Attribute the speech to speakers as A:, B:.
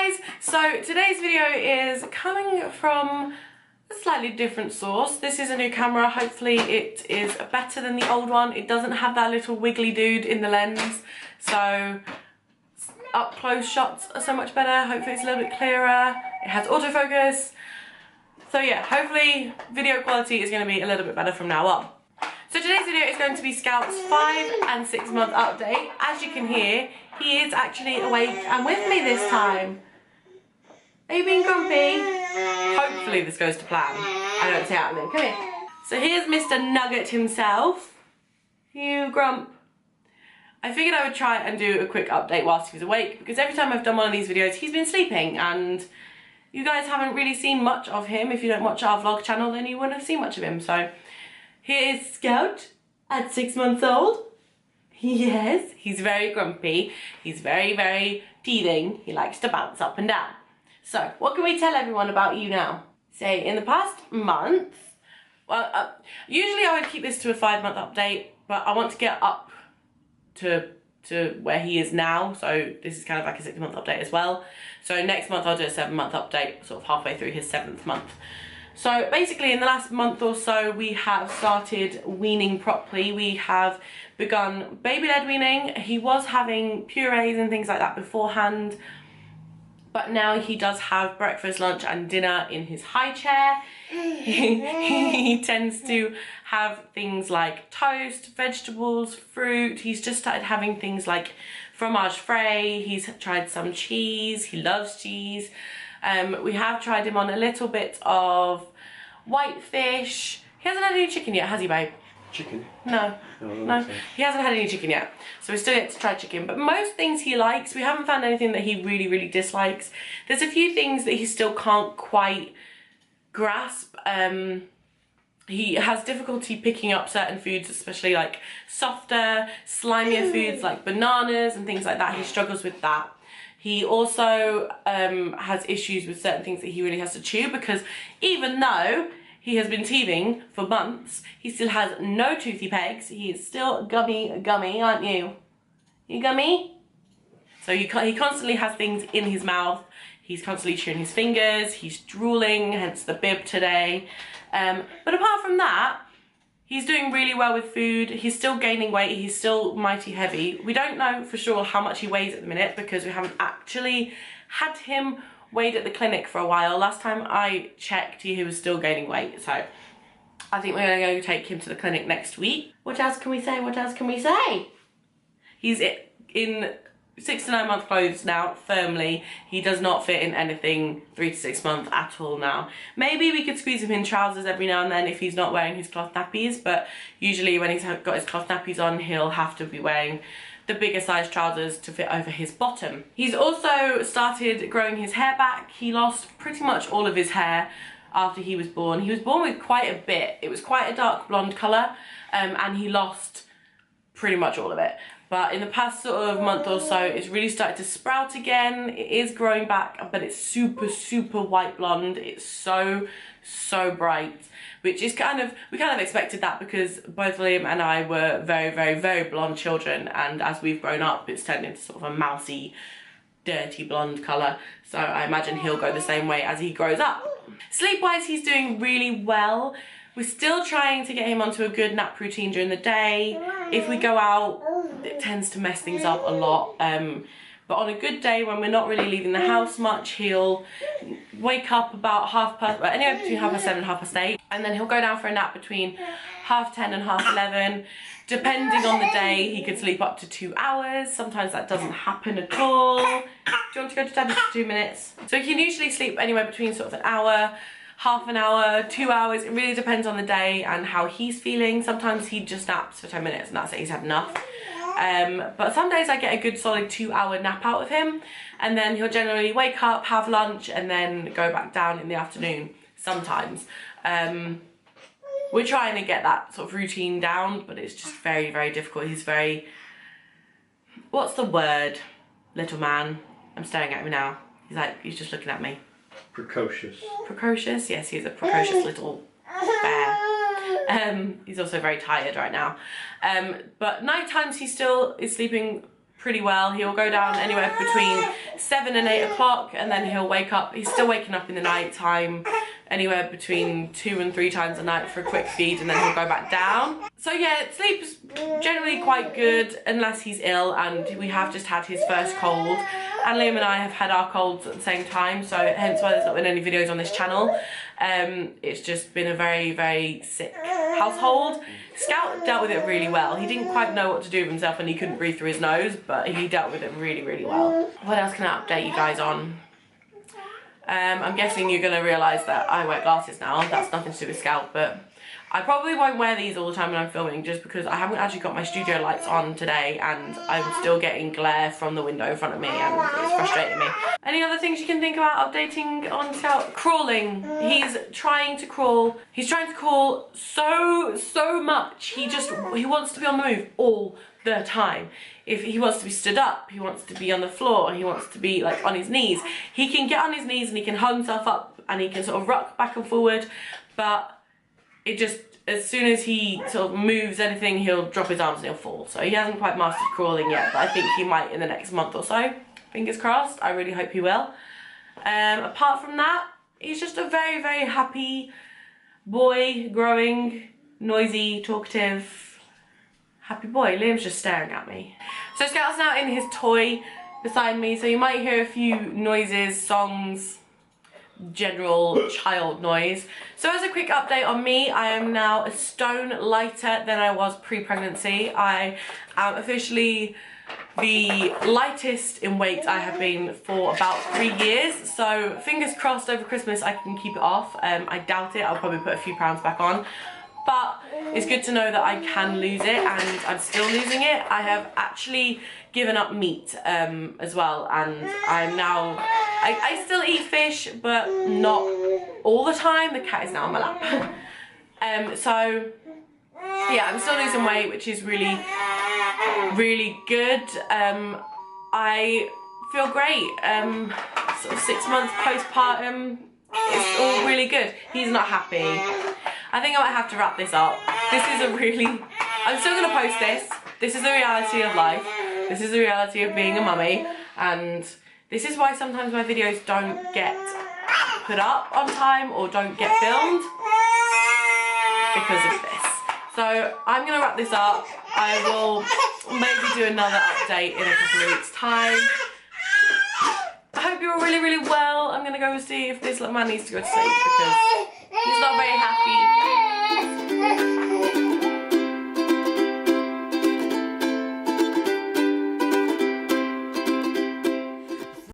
A: guys, so today's video is coming from a slightly different source. This is a new camera. Hopefully it is better than the old one. It doesn't have that little wiggly dude in the lens, so up close shots are so much better. Hopefully it's a little bit clearer. It has autofocus. So yeah, hopefully video quality is going to be a little bit better from now on. So today's video is going to be Scout's 5 and 6 month update. As you can hear, he is actually awake and with me this time. Are you being grumpy? Hopefully this goes to plan. I don't say out of him. Come here. So here's Mr. Nugget himself. You grump. I figured I would try and do a quick update whilst he was awake, because every time I've done one of these videos he's been sleeping and you guys haven't really seen much of him. If you don't watch our vlog channel then you wouldn't have seen much of him. So here is Scout at 6 months old. Yes, he's very grumpy. He's very teething. He likes to bounce up and down. So what can we tell everyone about you now? Say in the past month, well, usually I would keep this to a 5 month update, but I want to get up to where he is now. So this is kind of like a 6 month update as well. So next month I'll do a 7 month update, sort of halfway through his 7th month. So basically in the last month or so we have started weaning properly. We have begun baby-led weaning. He was having purees and things like that beforehand, but now he does have breakfast, lunch and dinner in his high chair. He tends to have things like toast, vegetables, fruit. He's just started having things like fromage frais. He's tried some cheese. He loves cheese. We have tried him on a little bit of white fish. He hasn't had any chicken yet, has he, babe?
B: Chicken?
A: No. No, he hasn't had any chicken yet. So we're still yet to try chicken. But most things he likes. We haven't found anything that he really dislikes. There's a few things that he still can't quite grasp. He has difficulty picking up certain foods, especially like softer, slimier foods like bananas and things like that. He struggles with that. He also has issues with certain things that he really has to chew, because even though he has been teething for months, he still has no toothy pegs. He is still gummy, aren't you? You gummy? So he constantly has things in his mouth. He's constantly chewing his fingers. He's drooling, hence the bib today. But apart from that, he's doing really well with food. He's still gaining weight. He's still mighty heavy. We don't know for sure how much he weighs at the minute because we haven't actually had him weighed at the clinic for a while. Last time I checked, he was still gaining weight. So I think we're going to go take him to the clinic next week. What else can we say? What else can we say? He's in 6 to 9 month clothes now, firmly. He does not fit in anything 3 to 6 months at all now. Maybe we could squeeze him in trousers every now and then if he's not wearing his cloth nappies, but usually when he's got his cloth nappies on, he'll have to be wearing the bigger size trousers to fit over his bottom. He's also started growing his hair back. He lost pretty much all of his hair after he was born. He was born with quite a bit. It was quite a dark blonde colour, and he lost pretty much all of it. But in the past sort of month or so, it's really started to sprout again. It is growing back, but it's super white blonde. It's so bright, which is we kind of expected that because both Liam and I were very blonde children, and as we've grown up, it's turned into sort of a mousy, dirty blonde colour. So I imagine he'll go the same way as he grows up. Sleep-wise, he's doing really well. We're still trying to get him onto a good nap routine during the day. If we go out, it tends to mess things up a lot. But on a good day, when we're not really leaving the house much, he'll wake up about anywhere between 7:30 and 8:30, and then he'll go down for a nap between 10:30 and 11:30. Depending on the day, he could sleep up to 2 hours. Sometimes that doesn't happen at all. Do you want to go to Daddy for 2 minutes? So he can usually sleep anywhere between sort of an hour, half an hour, 2 hours. It really depends on the day and how he's feeling. Sometimes he just naps for 10 minutes and that's it, he's had enough. But some days I get a good solid 2 hour nap out of him, and then he'll generally wake up, have lunch and then go back down in the afternoon sometimes. We're trying to get that sort of routine down, but it's just very difficult. He's very, what's the word, little man? I'm staring at him now. He's just looking at me.
B: Precocious. Precocious?
A: Yes, he's a precocious little bear. He's also very tired right now. But night times he still is sleeping pretty well. He'll go down anywhere between 7 and 8 o'clock, and then he'll wake up. He's still waking up in the night time, anywhere between 2 and 3 times a night for a quick feed, and then he'll go back down. So yeah, sleep's generally quite good unless he's ill, and we have just had his first cold. And Liam and I have had our colds at the same time, so hence why there's not been any videos on this channel. It's just been a very, very sick household. Scout dealt with it really well. He didn't quite know what to do with himself and he couldn't breathe through his nose, but he dealt with it really, really well. What else can I update you guys on? I'm guessing you're going to realise that I wear glasses now. That's nothing to do with Scout, but I probably won't wear these all the time when I'm filming, just because I haven't actually got my studio lights on today and I'm still getting glare from the window in front of me and it's frustrating me. Any other things you can think about updating on Scout? Crawling. He's trying to crawl. He's trying to crawl so much. He wants to be on the move all the time. If he wants to be stood up, he wants to be on the floor, he wants to be like on his knees. He can get on his knees and he can hold himself up and he can sort of rock back and forward, but it just, as soon as he sort of moves anything, he'll drop his arms and he'll fall. So he hasn't quite mastered crawling yet, but I think he might in the next month or so. Fingers crossed. I really hope he will. Apart from that, he's just a very, very happy boy, growing, noisy, talkative, happy boy. Liam's just staring at me. So Scout's now in his toy beside me, so you might hear a few noises, songs, general child noise. So as a quick update on me, I am now a stone lighter than I was pre-pregnancy. I am officially the lightest in weight I have been for about 3 years, so fingers crossed over Christmas I can keep it off. I doubt it. I'll probably put a few pounds back on, but it's good to know that I can lose it, and I'm still losing it. I have actually given up meat as well, and I'm now, I still eat fish, but not all the time. The cat is now on my lap. So yeah, I'm still losing weight, which is really, really good. I feel great. Sort of 6 months postpartum, it's all really good. He's not happy. I think I might have to wrap this up. This is a really, I'm still gonna post this. This is the reality of life. This is the reality of being a mummy, and this is why sometimes my videos don't get put up on time or don't get filmed, because of this. So I'm gonna wrap this up. I will maybe do another update in a couple of weeks' time. I hope you're all really, really well. I'm gonna go see if this little man needs to go to sleep because he's not very happy.